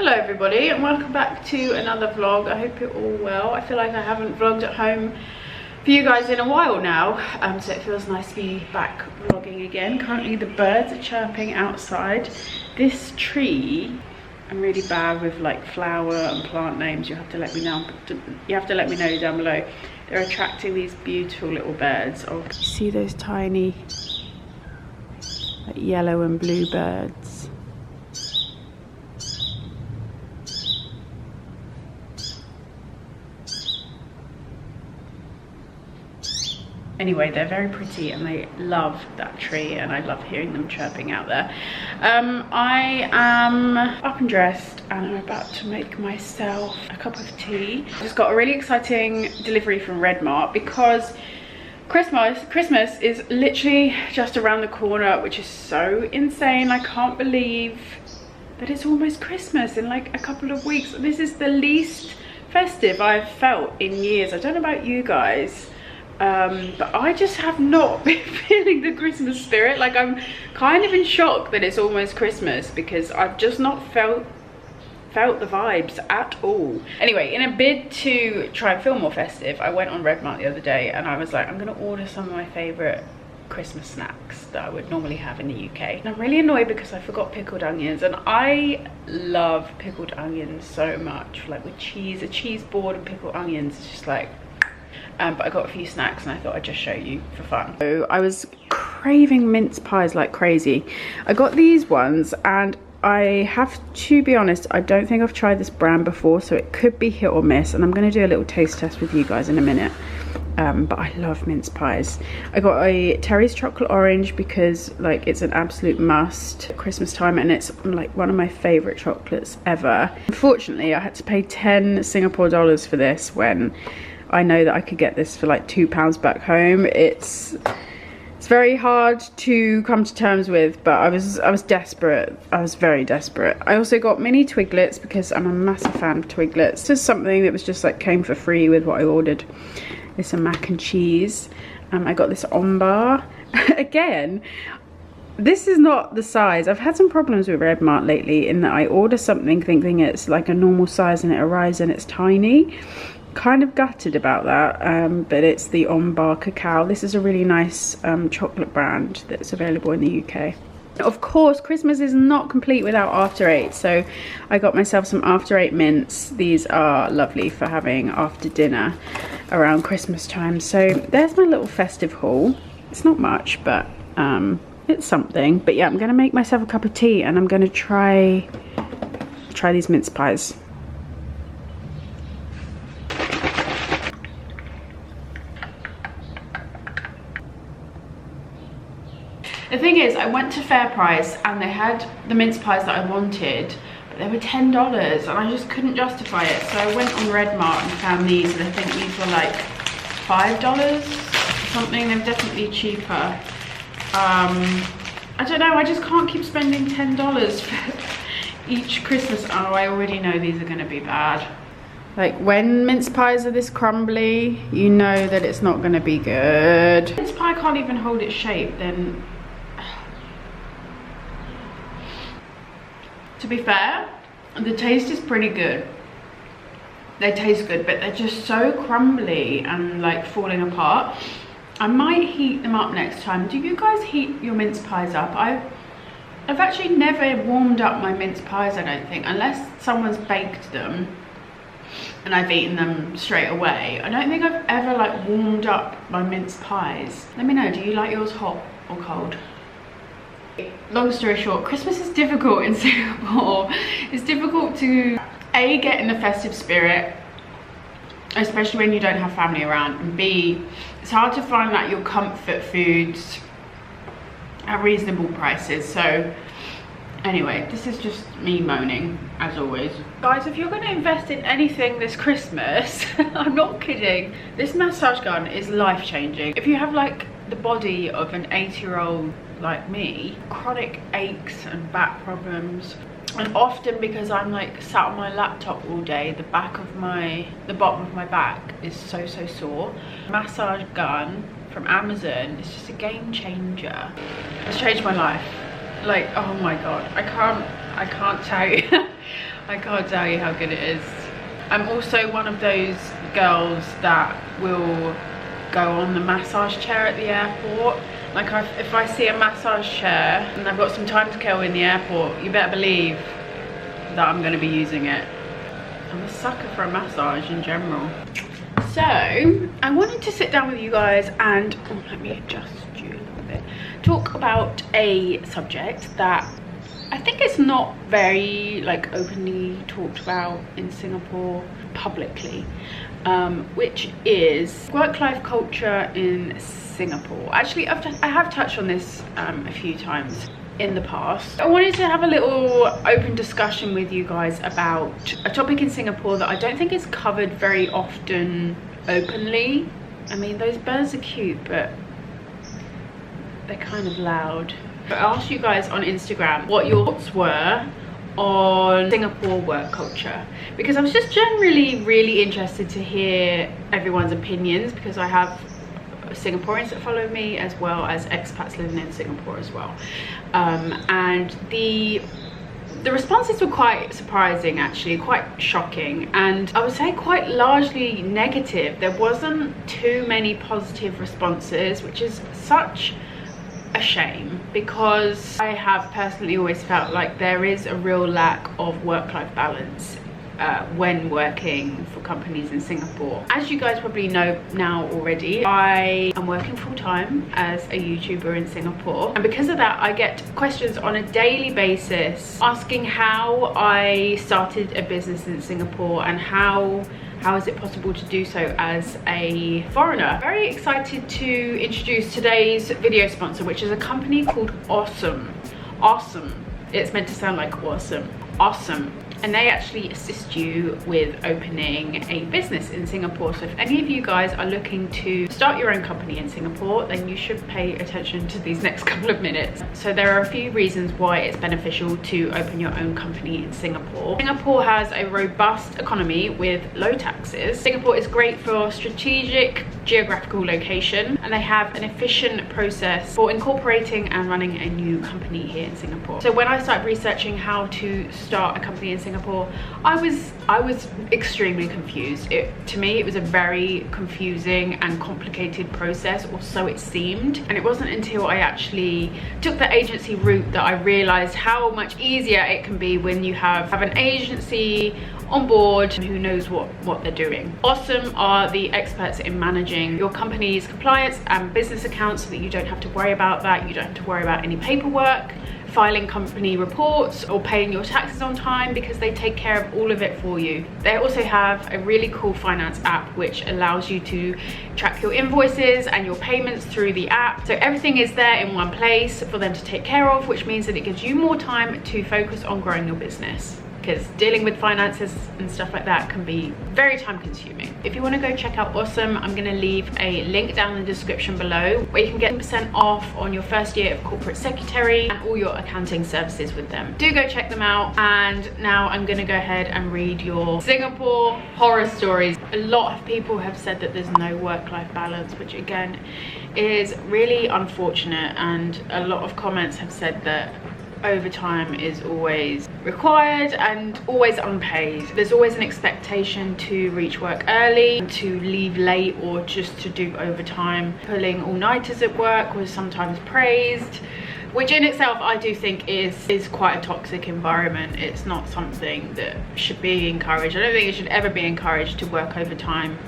Hello everybody and welcome back to another vlog. I hope you're all well. I feel like I haven't vlogged at home for you guys in a while now, so it feels nice to be back vlogging again. Currently the birds are chirping outside. This tree, I'm really bad with like flower and plant names. You have to let me know. You have to let me know down below. They're attracting these beautiful little birds. Oh, you see those tiny like yellow and blue birds? Anyway, they're very pretty and they love that tree and I love hearing them chirping out there. I am up and dressed and I'm about to make myself a cup of tea. I just got a really exciting delivery from Mart because Christmas is literally just around the corner, which is so insane. I can't believe that it's almost Christmas in like a couple of weeks. This is the least festive I've felt in years. I don't know about you guys. But I just have not been feeling the Christmas spirit. Like, I'm kind of in shock that it's almost Christmas because I've just not felt the vibes at all. Anyway, in a bid to try and feel more festive, I went on Mart the other day and I was like, I'm gonna order some of my favorite Christmas snacks that I would normally have in the UK. And I'm really annoyed because I forgot pickled onions, and I love pickled onions so much. Like with cheese, a cheese board and pickled onions is just like, but I got a few snacks and I thought I'd just show you for fun. So I was craving mince pies like crazy. I got these ones and I have to be honest, I don't think I've tried this brand before, so it could be hit or miss, and I'm going to do a little taste test with you guys in a minute. But I love mince pies. I got a Terry's chocolate orange because like it's an absolute must at Christmas time and it's like one of my favorite chocolates ever. Unfortunately, I had to pay 10 Singapore dollars for this when I know that I could get this for like £2 back home. It's very hard to come to terms with, but I was desperate. I was very desperate. I also got mini Twiglets because I'm a massive fan of Twiglets. This is something that was just like came for free with what I ordered. There's some mac and cheese. I got this on bar. Again, this is not the size. I've had some problems with Mart lately in that I order something thinking it's like a normal size and it arrives and it's tiny. Kind of gutted about that, but it's the On Bar Cacao. This is a really nice chocolate brand that's available in the UK. Of course, Christmas is not complete without After Eight, so I got myself some After Eight mints. These are lovely for having after dinner around Christmas time. So there's my little festive haul. It's not much, but it's something. But yeah, I'm gonna make myself a cup of tea and I'm gonna try these mince pies. The thing is, I went to FairPrice and they had the mince pies that I wanted, but they were $10 and I just couldn't justify it. So I went on Mart and found these, and I think these were like $5 or something. They're definitely cheaper. I don't know, I just can't keep spending $10 for each Christmas. Oh, I already know these are gonna be bad. Like when mince pies are this crumbly, you know that it's not gonna be good. Mince pie can't even hold its shape, then to be fair, the taste is pretty good. They taste good, but they're just so crumbly and like falling apart. I might heat them up next time. Do you guys heat your mince pies up? I've actually never warmed up my mince pies, I don't think, unless someone's baked them and I've eaten them straight away. I don't think I've ever like warmed up my mince pies. Let me know, do you like yours hot or cold? Long story short, Christmas is difficult in Singapore. It's difficult to A, get in the festive spirit, especially when you don't have family around, and B, it's hard to find like your comfort foods at reasonable prices. So anyway, this is just me moaning as always. Guys, if you're going to invest in anything this Christmas, I'm not kidding, this massage gun is life-changing. If you have like the body of an 80-year-old like me, chronic aches and back problems, and often because I'm like sat on my laptop all day, the bottom of my back is so sore. Massage gun from Amazon is just a game changer. It's changed my life. Like, oh my god, I can't tell you I can't tell you how good it is. I'm also one of those girls that will go on the massage chair at the airport. Like if I see a massage chair and I've got some time to kill in the airport, you better believe that I'm going to be using it. I'm a sucker for a massage in general. So I wanted to sit down with you guys and let me adjust you a little bit, talk about a subject that I think is not very like openly talked about in Singapore publicly, which is work-life culture in Singapore. Actually, I have touched on this a few times in the past. I wanted to have a little open discussion with you guys about a topic in Singapore that I don't think is covered very often openly. I mean, those birds are cute, but they're kind of loud. I asked you guys on Instagram what your thoughts were on Singapore work culture, because I was just generally really interested to hear everyone's opinions, because I have Singaporeans that follow me as well as expats living in Singapore as well, and the responses were quite surprising, actually quite shocking, and I would say quite largely negative. There wasn't too many positive responses, which is such a shame, because I have personally always felt like there is a real lack of work-life balance when working for companies in Singapore. As you guys probably know now already, I am working full-time as a YouTuber in Singapore, and because of that I get questions on a daily basis asking how I started a business in Singapore and how is it possible to do so as a foreigner. Very excited to introduce today's video sponsor, which is a company called Osome. Osome, it's meant to sound like awesome. Osome. And they actually assist you with opening a business in Singapore. So if any of you guys are looking to start your own company in Singapore, then you should pay attention to these next couple of minutes. So there are a few reasons why it's beneficial to open your own company in Singapore. Singapore has a robust economy with low taxes. Singapore is great for strategic geographical location, and they have an efficient process for incorporating and running a new company here in Singapore. So when I started researching how to start a company in Singapore, I was extremely confused. To me it was a very confusing and complicated process, or so it seemed, and it wasn't until I actually took the agency route that I realized how much easier it can be when you have an agency on board who knows what they're doing. Osome are the experts in managing your company's compliance and business accounts, so that you don't have to worry about that. You don't have to worry about any paperwork, filing company reports, or paying your taxes on time, because they take care of all of it for you. They also have a really cool finance app which allows you to track your invoices and your payments through the app. So everything is there in one place for them to take care of, which means that it gives you more time to focus on growing your business, because dealing with finances and stuff like that can be very time consuming. If you want to go check out Osome, I'm going to leave a link down in the description below where you can get 10% off on your first year of corporate secretary and all your accounting services with them. Do go check them out. And now I'm going to go ahead and read your Singapore horror stories. A lot of people have said that there's no work-life balance, which again is really unfortunate, and a lot of comments have said that overtime is always required and always unpaid. There's always an expectation to reach work early, to leave late, or just to do overtime. Pulling all-nighters at work was sometimes praised, which in itself I do think is quite a toxic environment. It's not something that should be encouraged. I don't think it should ever be encouraged to work overtime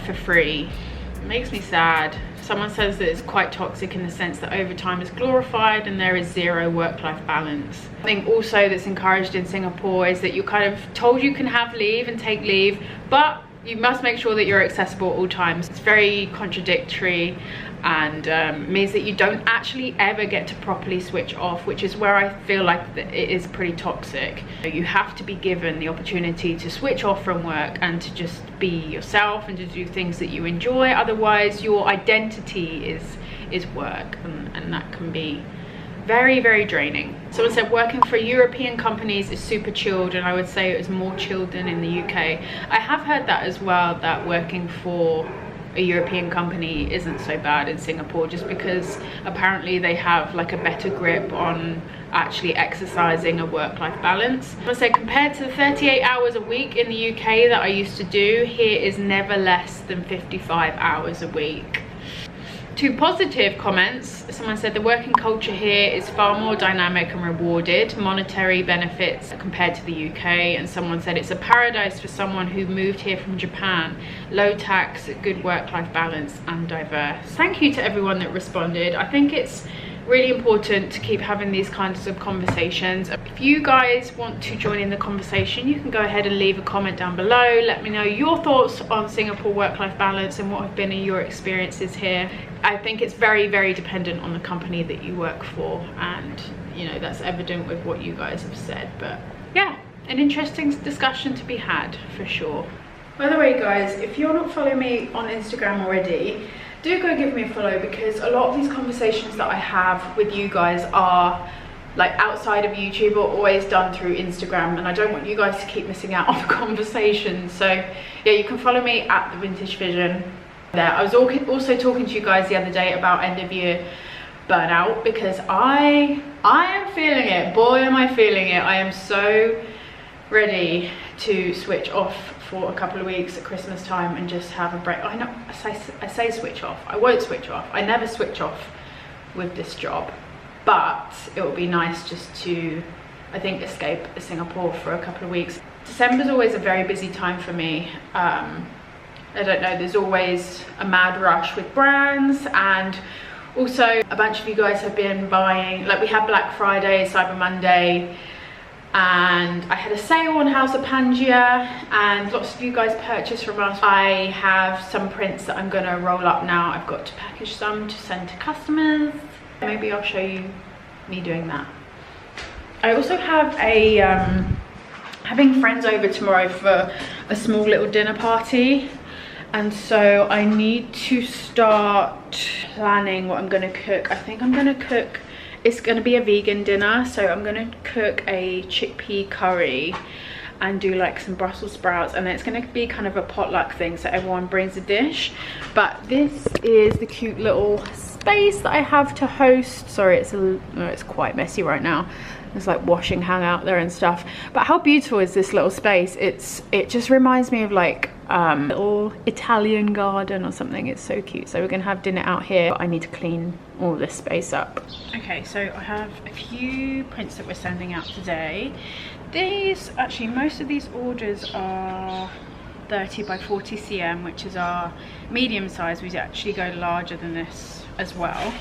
for free. It makes me sad. Someone says that it's quite toxic in the sense that overtime is glorified and there is zero work-life balance. I think also that's encouraged in Singapore is that you're kind of told you can have leave and take leave, but you must make sure that you're accessible at all times. It's very contradictory, and means that you don't actually ever get to properly switch off, which is where I feel like it is pretty toxic. You have to be given the opportunity to switch off from work and to just be yourself and to do things that you enjoy. Otherwise your identity is work, and that can be very, very draining. Someone said working for European companies is super chilled, and I would say it was more chilled than in the UK. I have heard that as well, that working for a European company isn't so bad in Singapore, just because apparently they have like a better grip on actually exercising a work-life balance. I say compared to the 38 hours a week in the UK that I used to do, here is never less than 55 hours a week. 2 positive comments. Someone said the working culture here is far more dynamic and rewarded, monetary benefits compared to the UK. And someone said it's a paradise for someone who moved here from Japan. Low tax, good work-life balance and diverse. Thank you to everyone that responded. I think it's really important to keep having these kinds of conversations. If you guys want to join in the conversation, you can go ahead and leave a comment down below. Let me know your thoughts on Singapore work-life balance and what have been your experiences here. I think it's very, very dependent on the company that you work for, and you know, that's evident with what you guys have said. But yeah, an interesting discussion to be had for sure. By the way guys, if you're not following me on Instagram already, do go give me a follow, because a lot of these conversations that I have with you guys are like outside of YouTube, or always done through Instagram, and I don't want you guys to keep missing out on the conversations. So yeah, you can follow me at The Vintage Vision there. I was also talking to you guys the other day about end of year burnout, because I am feeling it. Boy am I feeling it. I am so ready to switch off for a couple of weeks at Christmas time and just have a break. I know I say switch off. I won't switch off. I never switch off with this job, but it would be nice just to, I think, escape Singapore for a couple of weeks. December's always a very busy time for me. I don't know, there's always a mad rush with brands, and also a bunch of you guys have been buying, like we had Black Friday, Cyber Monday, and I had a sale on House of Pangaea, and lots of you guys purchased from us. I have some prints that I'm gonna roll up now. I've got to package some to send to customers. Maybe I'll show you me doing that. I also have a having friends over tomorrow for a small little dinner party, and so I need to start planning what I'm gonna cook. I think I'm gonna cook, it's gonna be a vegan dinner, so I'm gonna cook a chickpea curry and do like some Brussels sprouts, and then it's gonna be kind of a potluck thing, so everyone brings a dish. But this is the cute little space that I have to host. Sorry, it's quite messy right now. There's like washing hang out there and stuff, but how beautiful is this little space? It just reminds me of like little Italian garden or something. It's so cute. So we're gonna have dinner out here, but I need to clean all this space up. Okay, so I have a few prints that we're sending out today. These, actually most of these orders are 30 by 40 cm, which is our medium size. We actually go larger than this as well.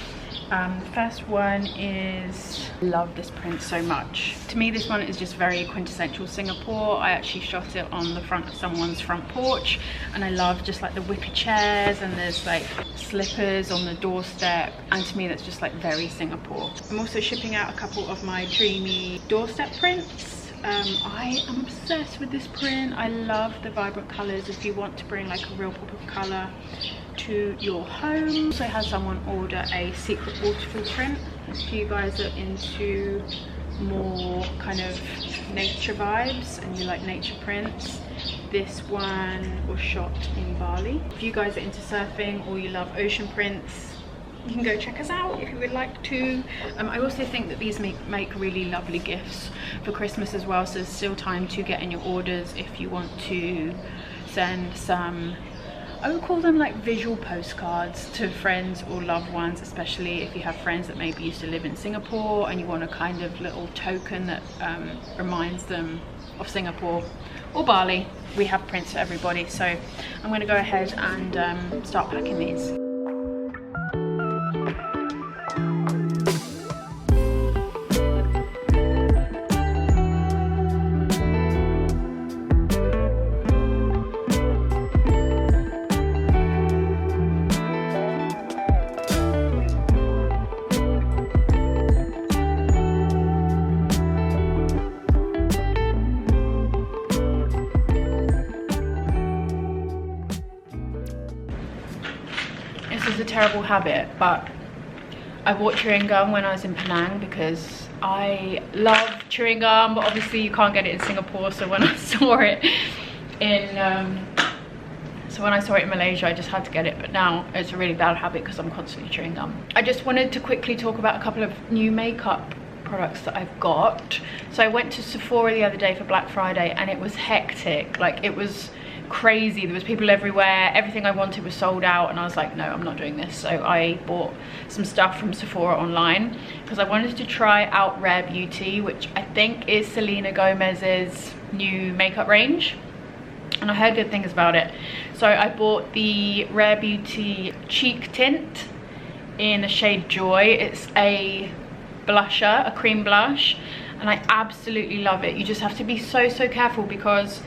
The first one is, love this print so much. To me, this one is just very quintessential Singapore. I actually shot it on the front of someone's front porch, and I love just like the wicker chairs, and there's like slippers on the doorstep, and to me that's just like very Singapore. I'm also shipping out a couple of my dreamy doorstep prints. I am obsessed with this print. I love the vibrant colors. If you want to bring like a real pop of color to your home. Also had someone order a secret waterfall print. If you guys are into more kind of nature vibes and you like nature prints, this one was shot in Bali. If you guys are into surfing or you love ocean prints, you can go check us out if you would like to. I also think that these make really lovely gifts for Christmas as well, so there's still time to get in your orders if you want to send some, I would call them like visual postcards to friends or loved ones, especially if you have friends that maybe used to live in Singapore and you want a kind of little token that reminds them of Singapore or Bali. We have prints for everybody, so I'm going to go ahead and start packing these. This is a terrible habit, but I bought chewing gum when I was in Penang because I love chewing gum, but obviously you can't get it in Singapore. So when I saw it in Malaysia, I just had to get it. But now it's a really bad habit because I'm constantly chewing gum. I just wanted to quickly talk about a couple of new makeup products that I've got. So I went to Sephora the other day for Black Friday and it was hectic. Like, it was crazy. There was people everywhere. Everything I wanted was sold out, and I was like, no, I'm not doing this. So I bought some stuff from Sephora online because I wanted to try out Rare Beauty, which I think is Selena Gomez's new makeup range, and I heard good things about it. So I bought the Rare Beauty Cheek Tint in the shade Joy. It's a blusher, a cream blush, and I absolutely love it. You just have to be so careful because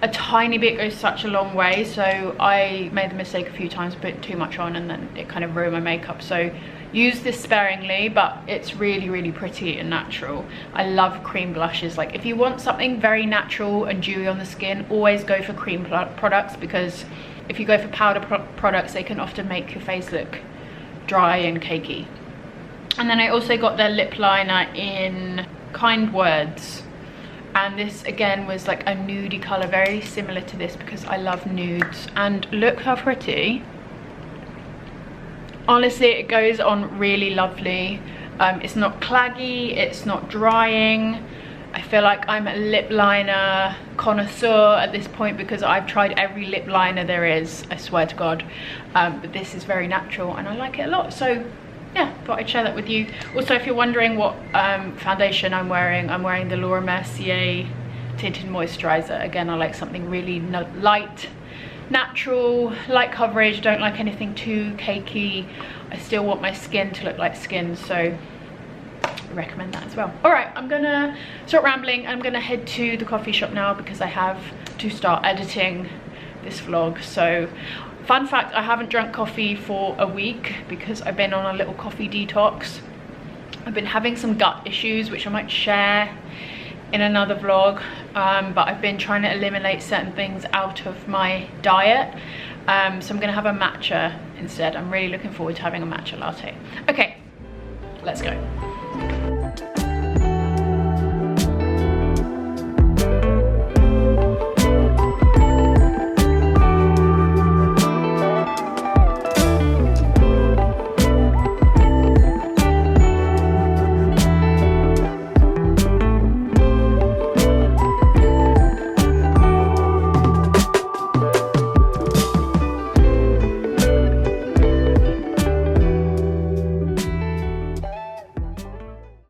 a tiny bit goes such a long way. So I made the mistake a few times, put too much on, and then it kind of ruined my makeup. So use this sparingly, but it's really pretty and natural. I love cream blushes. Like, if you want something very natural and dewy on the skin, always go for cream products, because if you go for powder products, they can often make your face look dry and cakey. And then I also got their lip liner in Kind Words, and this again was like a nudie color, very similar to this because I love nudes. And look how pretty. Honestly, it goes on really lovely. It's not claggy, it's not drying. I feel like I'm a lip liner connoisseur at this point because I've tried every lip liner there is, I swear to God. But this is very natural and I like it a lot. So yeah, thought I'd share that with you. Also, if you're wondering what foundation I'm wearing the Laura Mercier Tinted Moisturizer. Again, I like something really light, natural, light coverage. Don't like anything too cakey. I still want my skin to look like skin, so I recommend that as well. All right, I'm gonna stop rambling. I'm gonna head to the coffee shop now because I have to start editing this vlog. So fun fact, I haven't drunk coffee for a week because I've been on a little coffee detox. I've been having some gut issues, which I might share in another vlog, but I've been trying to eliminate certain things out of my diet. So I'm gonna have a matcha instead. I'm really looking forward to having a matcha latte. Okay, let's go.